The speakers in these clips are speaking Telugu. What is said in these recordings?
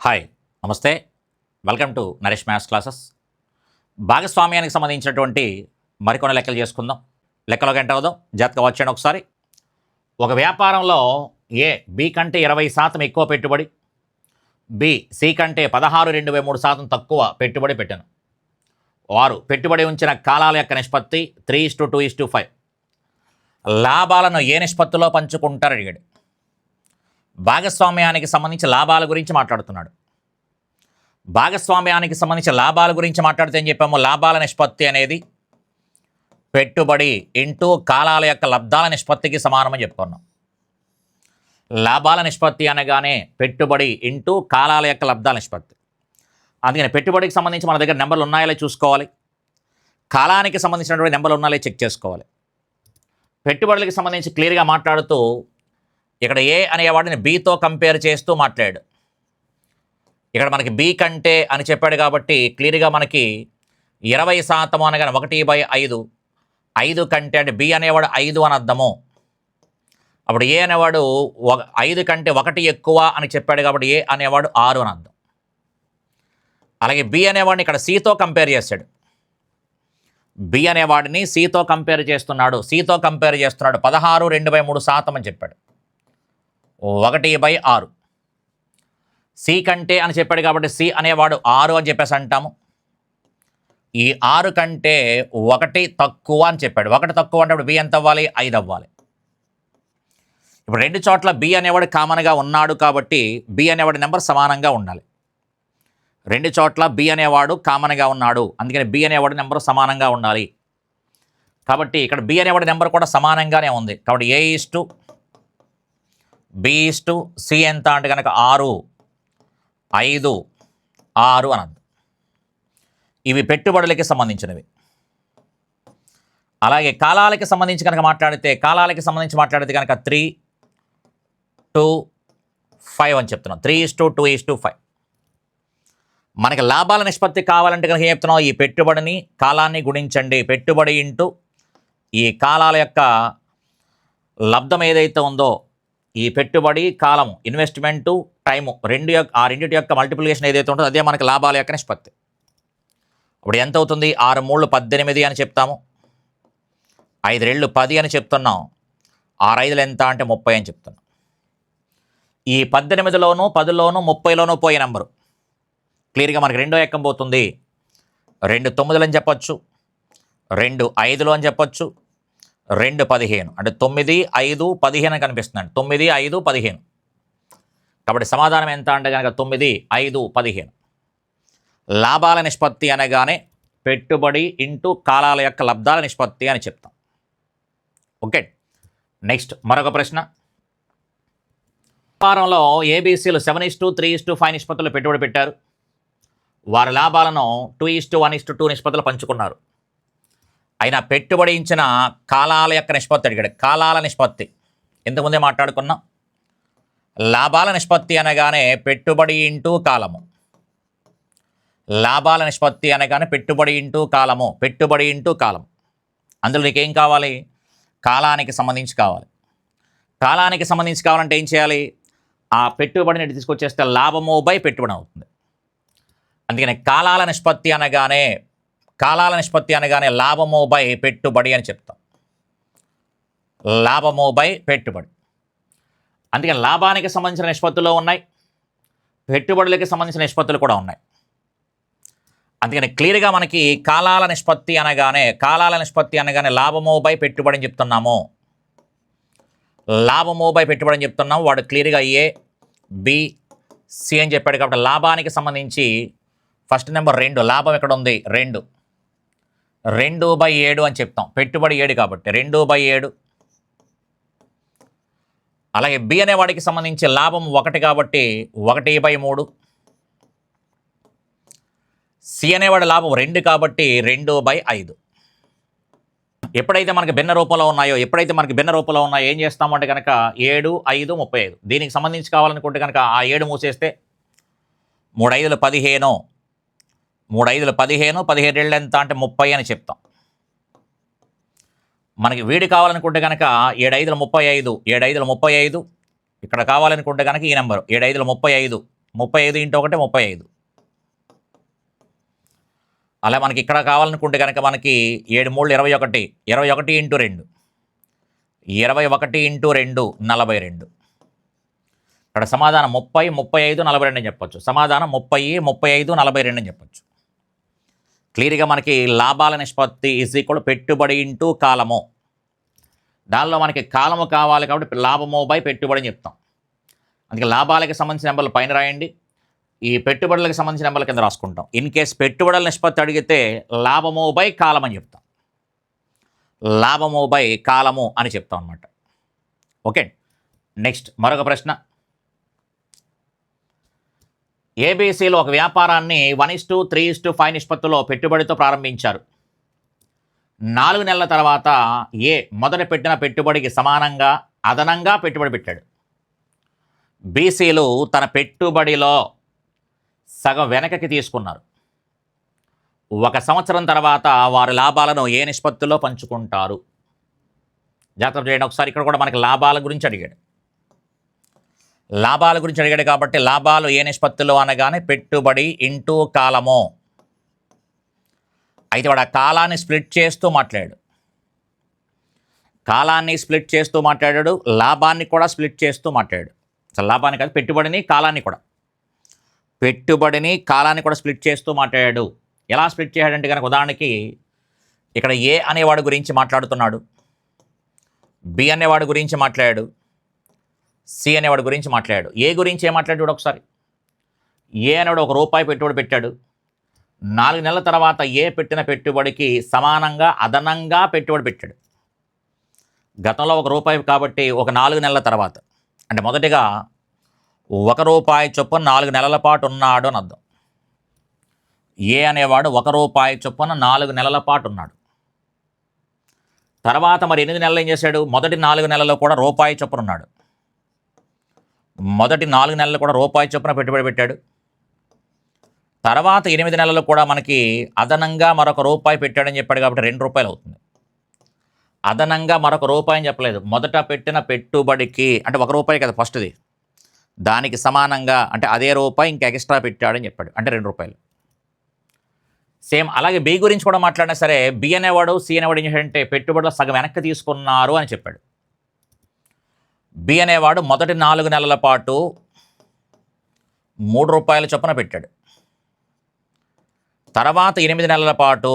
హాయ్, నమస్తే. Welcome to Naresh maths classes. భాగస్వామ్యానికి సంబంధించినటువంటి మరికొన్ని లెక్కలు చేసుకుందాం. లెక్కలోకి ఎంటర్ అవుదాం. జాగ్రత్తగా వచ్చాను ఒకసారి. ఒక వ్యాపారంలో ఏ బి కంటే 20% ఎక్కువ పెట్టుబడి, బి సి కంటే 16.23% తక్కువ పెట్టుబడి పెట్టాను. వారు పెట్టుబడి ఉంచిన కాలాల యొక్క నిష్పత్తి 3:2:5. లాభాలను ఏ నిష్పత్తిలో పంచుకుంటారు అడిగాడు. భాగస్వామ్యానికి సంబంధించి లాభాల గురించి మాట్లాడుతున్నాడు. భాగస్వామ్యానికి సంబంధించి లాభాల గురించి మాట్లాడితే ఏం చెప్పాము? లాభాల నిష్పత్తి అనేది పెట్టుబడి ఇంటూ కాలాల యొక్క లబ్ధాల నిష్పత్తికి సమానమని చెప్పుకున్నాం. లాభాల నిష్పత్తి అనగానే పెట్టుబడి ఇంటూ కాలాల యొక్క లబ్ధాల నిష్పత్తి. అందుకని పెట్టుబడికి సంబంధించి మన దగ్గర నెంబర్లు ఉన్నాయో చూసుకోవాలి, కాలానికి సంబంధించినటువంటి నెంబర్లు ఉన్నాయో చెక్ చేసుకోవాలి. పెట్టుబడులకు సంబంధించి క్లియర్గా మాట్లాడుతూ ఇక్కడ ఏ అనేవాడిని బితో కంపేర్ చేస్తూ మాట్లాడాడు. ఇక్కడ మనకి బి కంటే అని చెప్పాడు కాబట్టి క్లియర్గా మనకి 20% అనగానే 1/5, 5 కంటే అంటే బి అనేవాడు 5 అని అర్థము. అప్పుడు ఏ అనేవాడు 5 కంటే 1 ఎక్కువ అని చెప్పాడు కాబట్టి ఏ అనేవాడు 6 అని అర్థం. అలాగే బి అనేవాడిని ఇక్కడ సితో కంపేర్ చేశాడు. బి అనేవాడిని సితో కంపేర్ చేస్తున్నాడు. 16.23% అని చెప్పాడు. 1/6. సి కంటే అని చెప్పాడు కాబట్టి సి అనేవాడు 6 అని చెప్పేసి అంటాము. ఈ 6 కంటే 1 తక్కువ అని చెప్పాడు. 1 తక్కువ అంటే బి ఎంత అవ్వాలి? 5 అవ్వాలి. ఇప్పుడు రెండు చోట్ల బి అనేవాడు కామన్గా ఉన్నాడు కాబట్టి బి అనేవాడి నెంబర్ సమానంగా ఉండాలి. రెండు చోట్ల బి అనేవాడు కామన్గా ఉన్నాడు, అందుకని బి అనేవాడి నెంబర్ సమానంగా ఉండాలి. కాబట్టి ఇక్కడ బి అనేవాడి నెంబర్ కూడా సమానంగానే ఉంది. కాబట్టి A:B:C ఎంత అంటే కనుక 6, 5, 6 అని అర్థం. ఇవి పెట్టుబడులకి సంబంధించినవి. అలాగే కాలాలకి సంబంధించి కనుక మాట్లాడితే కనుక 3:2:5 అని చెప్తున్నాం. 3:2:5. మనకి లాభాల నిష్పత్తి కావాలంటే కనుక ఏం చెప్తున్నాం? ఈ పెట్టుబడిని కాలాన్ని గుణించండి. పెట్టుబడి ఇంటూ ఈ కాలాల యొక్క లబ్ధం ఏదైతే ఉందో, ఈ పెట్టుబడి కాలము, ఇన్వెస్ట్మెంటు, టైము, రెండింటి యొక్క మల్టిప్లికేషన్ ఏదైతే ఉంటుందో అదే మనకి లాభాల యొక్క నిష్పత్తి. ఇప్పుడు ఎంత అవుతుంది? 6 3 18 అని చెప్తాము. 5 2 10 అని చెప్తున్నాం. 6 5 ఎంత అంటే 30 అని చెప్తున్నాం. ఈ 18లోను 10లోను 30లోను పోయే నెంబరు క్లియర్గా మనకి 2 ఎక్కం పోతుంది. 2 9 అని చెప్పొచ్చు, 2 5 అని చెప్పొచ్చు, 2 15 అంటే 9 5 15 కనిపిస్తుందండి. 9 5 15. కాబట్టి సమాధానం ఎంత అంటే కనుక 9 5 15. లాభాల నిష్పత్తి అనగానే పెట్టుబడి ఇంటూ కాలాల యొక్క లబ్ధాల నిష్పత్తి అని చెప్తాం. ఓకే, నెక్స్ట్ మరొక ప్రశ్న. వ్యాపారంలో ఏబీసీలు 7:3:5 నిష్పత్తులు పెట్టుబడి పెట్టారు. వారి లాభాలను 2:1:2 నిష్పత్తులు పంచుకున్నారు. అయినా పెట్టుబడి ఇచ్చిన కాలాల యొక్క నిష్పత్తి అడిగాడు. కాలాల నిష్పత్తి ఇంతకుముందే మాట్లాడుకున్నాం. లాభాల నిష్పత్తి అనగానే పెట్టుబడి ఇంటూ కాలము. లాభాల నిష్పత్తి అనగానే పెట్టుబడి ఇంటూ కాలము. పెట్టుబడి ఇంటూ కాలం. అందులో నీకేం కావాలి? కాలానికి సంబంధించి కావాలి. కాలానికి సంబంధించి కావాలంటే ఏం చేయాలి? ఆ పెట్టుబడిని తీసుకొచ్చేస్తే లాభము బై పెట్టుబడి అవుతుంది. అందుకని కాలాల నిష్పత్తి అనగానే లాభము బై పెట్టుబడి అని చెప్తాం. లాభము బై పెట్టుబడి. అందుకని లాభానికి సంబంధించిన నిష్పత్తులు ఉన్నాయి, పెట్టుబడులకి సంబంధించిన నిష్పత్తులు కూడా ఉన్నాయి. అందుకని క్లియర్గా మనకి కాలాల నిష్పత్తి అనగానే లాభము బై పెట్టుబడి అని చెప్తున్నాము. లాభము బై పెట్టుబడి అని చెప్తున్నాము. వాడు క్లియర్గా A:B:C అని చెప్పాడు కాబట్టి లాభానికి సంబంధించి ఫస్ట్ నెంబర్ 2, లాభం ఎక్కడ ఉంది? 2/7 అని చెప్తాం. పెట్టుబడి 7 కాబట్టి 2/7. అలాగే బి అనేవాడికి సంబంధించి లాభం 1 కాబట్టి 1/3. సి అనేవాడి లాభం 2 కాబట్టి 2/5. ఎప్పుడైతే మనకి భిన్న రూపంలో ఉన్నాయో ఏం చేస్తామంటే కనుక 7 5 35. దీనికి సంబంధించి కావాలనుకుంటే కనుక ఆ 7 మూసేస్తే 3 5 15, 17 ఎంత అంటే 30 అని చెప్తాం. మనకి వీడి కావాలనుకుంటే కనుక 7 5 35, 7 5 35. ఇక్కడ కావాలనుకుంటే కనుక ఈ నెంబరు 7 5 35, 35 ఇంటూ 1 35. అలా మనకి ఇక్కడ కావాలనుకుంటే కనుక మనకి 7 3 21, 21 ఇంటూ 2, 21 ఇంటూ 2 42. ఇక్కడ సమాధానం 30 35 42 అని చెప్పొచ్చు. సమాధానం 30 35 42 అని చెప్పొచ్చు. క్లియర్గా మనకి లాభాల నిష్పత్తి = పెట్టుబడి ఇంటూ కాలము. దానిలో మనకి కాలము కావాలి కాబట్టి లాభము బై పెట్టుబడి అని చెప్తాం. అందుకే లాభాలకు సంబంధించిన నెంబర్లు పైన రాయండి, ఈ పెట్టుబడులకు సంబంధించిన నెంబర్ల కింద రాసుకుంటాం. ఇన్ కేస్ పెట్టుబడుల నిష్పత్తి అడిగితే లాభము బై కాలం అని చెప్తాం. లాభము బై కాలము అని చెప్తాం అనమాట. ఓకే, నెక్స్ట్ మరొక ప్రశ్న. ఏబీసీలో ఒక వ్యాపారాన్ని 1:3:5 నిష్పత్తిలో పెట్టుబడితో ప్రారంభించారు. 4 నెలల తర్వాత ఏ మొదట పెట్టిన పెట్టుబడికి సమానంగా అదనంగా పెట్టుబడి పెట్టాడు. బీసీలు తన పెట్టుబడిలో సగం వెనకకి తీసుకున్నారు. 1 సంవత్సరం తర్వాత వారి లాభాలను ఏ నిష్పత్తిలో పంచుకుంటారు? జాగ్రత్త చేయండి ఒకసారి. ఇక్కడ కూడా మనకి లాభాల గురించి అడిగాడు. లాభాల గురించి అడిగాడు కాబట్టి లాభాలు ఏ నిష్పత్తిలో అనగానే పెట్టుబడి ఇంటూ కాలము. అయితే వాడు ఆ కాలాన్ని స్ప్లిట్ చేస్తూ మాట్లాడాడు. కాలాన్ని స్ప్లిట్ చేస్తూ మాట్లాడాడు, లాభాన్ని కూడా స్ప్లిట్ చేస్తూ మాట్లాడాడు. అసలు లాభాన్ని కాదు, పెట్టుబడిని కాలాన్ని కూడా, పెట్టుబడిని కాలాన్ని కూడా స్ప్లిట్ చేస్తూ మాట్లాడాడు. ఎలా స్ప్లిట్ చేశాడంటే కనుక ఉదాహరణకి ఇక్కడ ఏ అనేవాడు గురించి మాట్లాడుతున్నాడు, బి అనేవాడు గురించి మాట్లాడాడు, సి అనేవాడు గురించి మాట్లాడాడు. ఏ గురించి ఏం మాట్లాడాడు ఒకసారి. ఏ అనేవాడు ₹1 పెట్టుబడి పెట్టాడు. 4 నెలల తర్వాత ఏ పెట్టిన పెట్టుబడికి సమానంగా అదనంగా పెట్టుబడి పెట్టాడు. గతంలో ₹1 కాబట్టి ఒక 4 నెలల తర్వాత అంటే మొదటిగా ₹1 చొప్పున 4 నెలల పాటు ఉన్నాడు అని అర్థం. ఏ అనేవాడు ₹1 చొప్పున 4 నెలల పాటు ఉన్నాడు. తర్వాత మరి 8 నెలలు ఏం చేశాడు? మొదటి 4 నెలల్లో కూడా ₹1 చొప్పున ఉన్నాడు. మొదటి 4 నెలలు కూడా ₹1 చొప్పున పెట్టుబడి పెట్టాడు. తర్వాత 8 నెలలు కూడా మనకి అదనంగా మరొక ₹1 పెట్టాడని చెప్పాడు కాబట్టి ₹2 అవుతుంది. అదనంగా మరొక ₹1 అని చెప్పలేదు. మొదట పెట్టిన పెట్టుబడికి అంటే ₹1 కదా ఫస్ట్ది, దానికి సమానంగా అంటే అదే ₹1 ఇంకా ఎక్స్ట్రా పెట్టాడని చెప్పాడు అంటే ₹2. సేమ్ అలాగే బి గురించి కూడా మాట్లాడినా సరే బి అనేవాడు సి అనేవాడు ఏం చేశాడంటే పెట్టుబడిలో సగం వెనక్కి తీసుకున్నారు అని చెప్పాడు. బి అనేవాడు మొదటి 4 నెలల పాటు ₹3 చొప్పున పెట్టాడు. తర్వాత 8 నెలల పాటు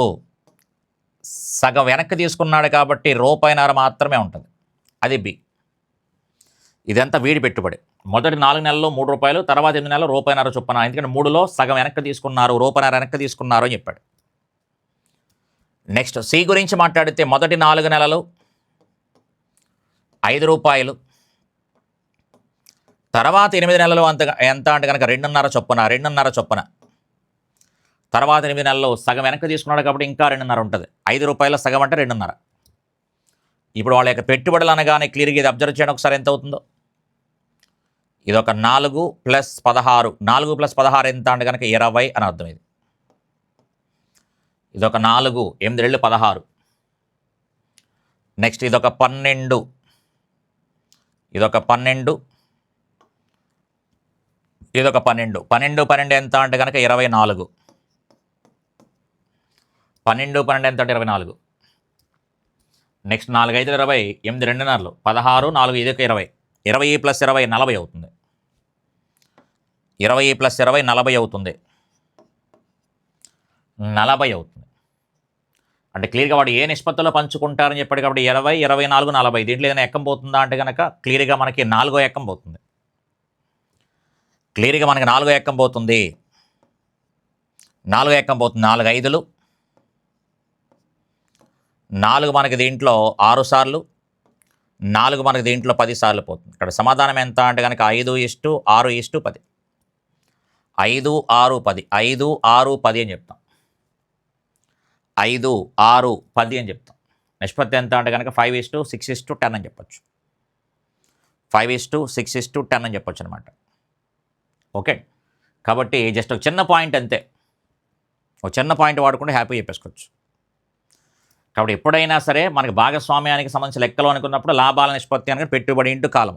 సగం వెనక్కి తీసుకున్నాడు కాబట్టి ₹1.5 మాత్రమే ఉంటుంది. అది బి. ఇదంతా వీడి పెట్టుబడి. మొదటి 4 నెలల్లో ₹3, తర్వాత 8 నెలలు ₹1.5 చొప్పున. ఎందుకంటే 3లో సగం వెనక్కి తీసుకున్నారు, ₹1.5 వెనక్కి తీసుకున్నారు అని చెప్పాడు. నెక్స్ట్ సి గురించి మాట్లాడితే మొదటి 4 నెలలు ₹5, తర్వాత 8 నెలలు ఎంత అంటే కనుక 2.5 చొప్పున. తర్వాత 8 నెలల్లో సగం వెనక్కి తీసుకున్నాడు కాబట్టి ఇంకా 2.5 ఉంటుంది. ₹5 సగం అంటే 2.5. ఇప్పుడు వాళ్ళ యొక్క పెట్టుబడులు అనగానే క్లియర్గా ఇది అబ్జర్వ్ చేయడం ఒకసారి ఎంత అవుతుందో. ఇది ఒక 4 + 16. 4 + 16 ఎంత అంటే కనుక 20 అని అర్థం. ఇది ఒక 4, 8 రెళ్ళు 16. నెక్స్ట్ ఇదొక 12, ఇదొక 12, ఇదొక 12. 12 ఎంత అంటే కనుక 24. 12 ఎంత అంటే 24. నెక్స్ట్ 4 5 20, 8 2.5 16, 4 ఇది 20. 20 + 20 40 అవుతుంది. 20 + 20 40 అవుతుంది. 40 అవుతుంది. అంటే క్లియర్గా వాడు ఏ నిష్పత్తిలో పంచుకుంటారని చెప్పాడు కాబట్టి 20, 24, 40. దీంట్లో ఏదైనా ఎక్కం పోతుందా అంటే కనుక క్లియర్గా మనకి 4వ ఎక్కం పోతుంది. క్లియర్గా మనకి 4వ ఎక్కం పోతుంది. 4వ ఎక్కం పోతుంది. 4 5లు 4 మనకి దీంట్లో 6 సార్లు, 4 మనకి దీంట్లో 10 సార్లు పోతుంది. ఇక్కడ సమాధానం ఎంత అంటే కనుక 5:6:10. 5 6 10. 5 6 10 అని చెప్తాం. 5 6 10 అని చెప్తాం. నిష్పత్తి ఎంత అంటే కనుక 5:6:10 అని చెప్పొచ్చు. 5:6:10 అని చెప్పొచ్చు అనమాట. ఓకే, కాబట్టి జస్ట్ ఒక చిన్న పాయింట్ అంతే. ఒక చిన్న పాయింట్ వాడుకుంటే హ్యాపీ చెప్పేసుకోవచ్చు. కాబట్టి ఎప్పుడైనా సరే మనకి భాగస్వామ్యానికి సంబంధించిన లెక్కలు అనుకున్నప్పుడు లాభాల నిష్పత్తి అనగా పెట్టుబడి ఇంటూ కాలం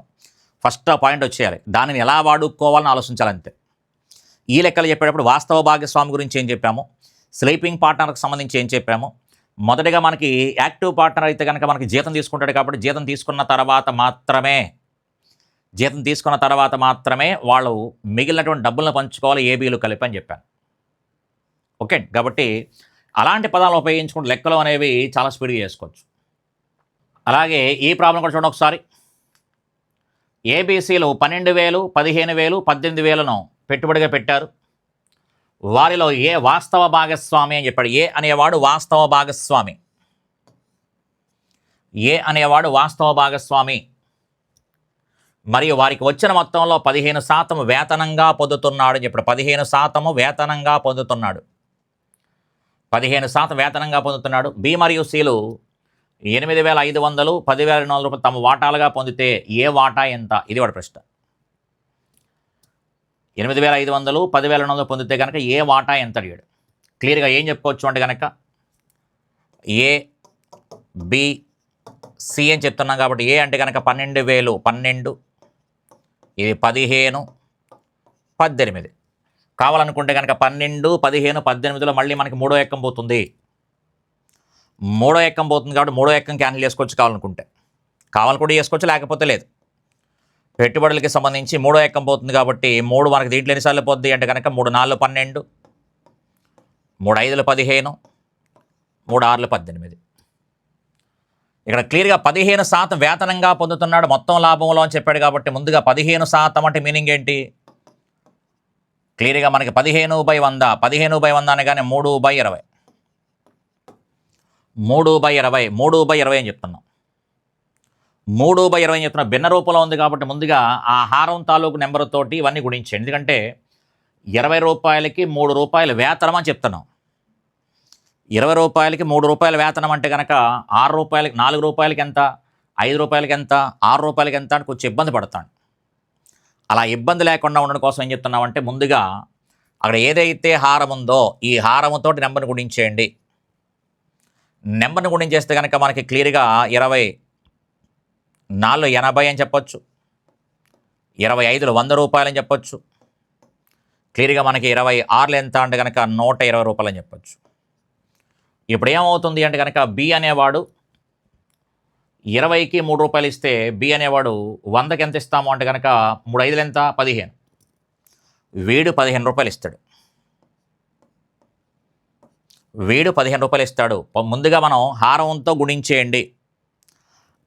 ఫస్ట్ ఆ పాయింట్ వచ్చేయాలి. దానిని ఎలా వాడుకోవాలని ఆలోచించాలి అంతే. ఈ లెక్కలు చెప్పేటప్పుడు వాస్తవ భాగస్వామి గురించి ఏం చెప్పాము, స్లీపింగ్ పార్ట్నర్కి సంబంధించి ఏం చెప్పాము. మొదటిగా మనకి యాక్టివ్ పార్ట్నర్ అయితే కనుక మనకి జీతం తీసుకుంటాడు కాబట్టి జీతం తీసుకున్న తర్వాత మాత్రమే వాళ్ళు మిగిలినటువంటి డబ్బులను పంచుకోవాలి ఏబీలు కలిపి అని చెప్పాను. ఓకే, కాబట్టి అలాంటి పదాలను ఉపయోగించుకుంటే లెక్కలు అనేవి చాలా స్పీడ్గా చేసుకోవచ్చు. అలాగే ఈ ప్రాబ్లం కూడా చూడండి ఒకసారి. ఏబీసీలు 12,000, 15,000, 18,000ను పెట్టుబడిగా పెట్టారు. వారిలో ఏ వాస్తవ భాగస్వామి అని చెప్పాడు. ఏ అనేవాడు వాస్తవ భాగస్వామి మరియు వారికి వచ్చిన మొత్తంలో 15% వేతనంగా పొందుతున్నాడు అని చెప్పాడు. 15% వేతనంగా పొందుతున్నాడు. 15% వేతనంగా పొందుతున్నాడు. బి మరియు సిలు 8,500, 10,200 రూపాయలు తమ వాటాలుగా పొందితే ఏ వాటా ఎంత? ఇది వాడి ప్రశ్న. 8,500, 10,200 పొందితే కనుక ఏ వాటా ఎంత అడిగాడు. క్లియర్గా ఏం చెప్పుకోవచ్చు అంటే కనుక ఏ బి సి అని చెప్తున్నాం కాబట్టి ఏ అంటే కనుక 12,000 12, ఇది 15, 18. కావాలనుకుంటే కనుక 12, 15, 18లో మళ్ళీ మనకి మూడో ఎక్కం పోతుంది. కాబట్టి మూడో ఎక్కం క్యాన్సిల్ చేసుకోవచ్చు కావాలనుకుంటే చేసుకోవచ్చు, లేకపోతే లేదు. పెట్టుబడులకి సంబంధించి మూడో ఎక్కం పోతుంది కాబట్టి 3 మనకి దీంట్లో ఎన్నిసార్లు పోద్ది అంటే కనుక 3 4 12, 3 5 15, 3 6 18. ఇక్కడ క్లియర్గా 15% వేతనంగా పొందుతున్నాడు మొత్తం లాభంలో అని చెప్పాడు కాబట్టి ముందుగా 15% అంటే మీనింగ్ ఏంటి? క్లియర్గా మనకి 15/100 అనగానే 3/20 అని చెప్తున్నాం. 3/20 అని చెప్తున్నా. భిన్న రూపంలో ఉంది కాబట్టి ముందుగా ఆ హారం తాలూకు నెంబర్ తోటి ఇవన్నీ గుణించండి. ఎందుకంటే 20 రూపాయలకి 3 రూపాయలు వేతనం అని చెప్తున్నాం. 20 రూపాయలకి 3 రూపాయల వేతనం అంటే కనుక 6 రూపాయలకి 4 రూపాయలకి ఎంత, 5 రూపాయలకి ఎంత, 6 రూపాయలకి ఎంత అని కొంచెం ఇబ్బంది పడతాను. అలా ఇబ్బంది లేకుండా ఉండడం కోసం ఏం చెప్తున్నామంటే ముందుగా అక్కడ ఏదైతే హారం ఉందో ఈ హారంతో నెంబర్ని గుణించేయండి. నెంబర్ని గుణించేస్తే కనుక మనకి క్లియర్గా 20 4 80 అని చెప్పొచ్చు, 25 100 రూపాయలు అని చెప్పొచ్చు. క్లియర్గా మనకి 26 ఎంత అంటే కనుక 120 రూపాయలు అని చెప్పొచ్చు. ఇప్పుడు ఏమవుతుంది అంటే కనుక బి అనేవాడు 20కి 3 రూపాయలు ఇస్తే బి అనేవాడు 100కి ఎంత ఇస్తాము అంటే కనుక 3 5 ఎంత 15, వీడు 15 రూపాయలు ఇస్తాడు. ముందుగా మనం హారంతో గుణించేయండి.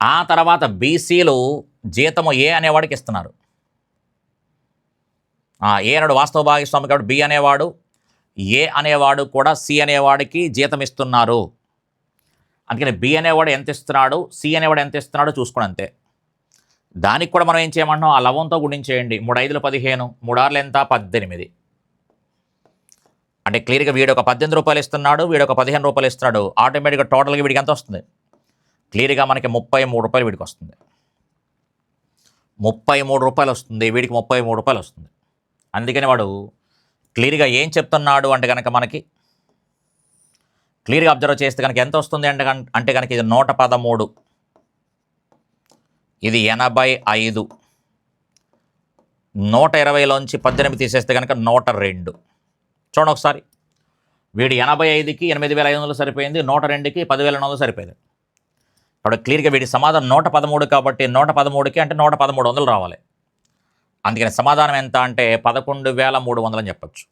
ఆ తర్వాత బీసీలు జీతము ఏ అనేవాడికి ఇస్తున్నారు. ఏ అనేవాడు వాస్తవ భాగస్వామి కాబట్టి బి అనేవాడు ఏ అనేవాడు కూడా సి అనేవాడికి జీతం ఇస్తున్నారు. అందుకని బి అనేవాడు ఎంత ఇస్తున్నాడు, సి అనేవాడు ఎంత ఇస్తున్నాడో చూసుకోండి అంతే. దానికి కూడా మనం ఏం చేయమంటున్నాం, ఆ లవంతో గుణించేయండి. 3 5 15, 3 6 ఎంత 18. అంటే క్లియర్గా వీడు ఒక 18 రూపాయలు ఇస్తున్నాడు, వీడు ఒక 15 రూపాయలు ఇస్తున్నాడు. ఆటోమేటిక్గా టోటల్గా వీడికి ఎంత వస్తుంది? క్లియర్గా మనకి 33 రూపాయలు వీడికి వస్తుంది. 33 రూపాయలు వస్తుంది, వీడికి 33 రూపాయలు వస్తుంది. అందుకని వాడు క్లియర్గా ఏం చెప్తున్నాడు అంటే కనుక మనకి క్లియర్గా అబ్జర్వ్ చేస్తే కనుక ఎంత వస్తుంది అంటే కనుక ఇది 113, ఇది 85, 120లోంచి 18 తీసేస్తే కనుక 102. చూడండి ఒకసారి, వీడు 85కి 8,500 సరిపోయింది, 102కి 10,400 సరిపోయింది. కాబట్టి క్లియర్గా వీడి సమాధానం 113 కాబట్టి 113కి అంటే 11300 రావాలి. అందుకని సమాధానం ఎంత అంటే 11,300 అని చెప్పచ్చు.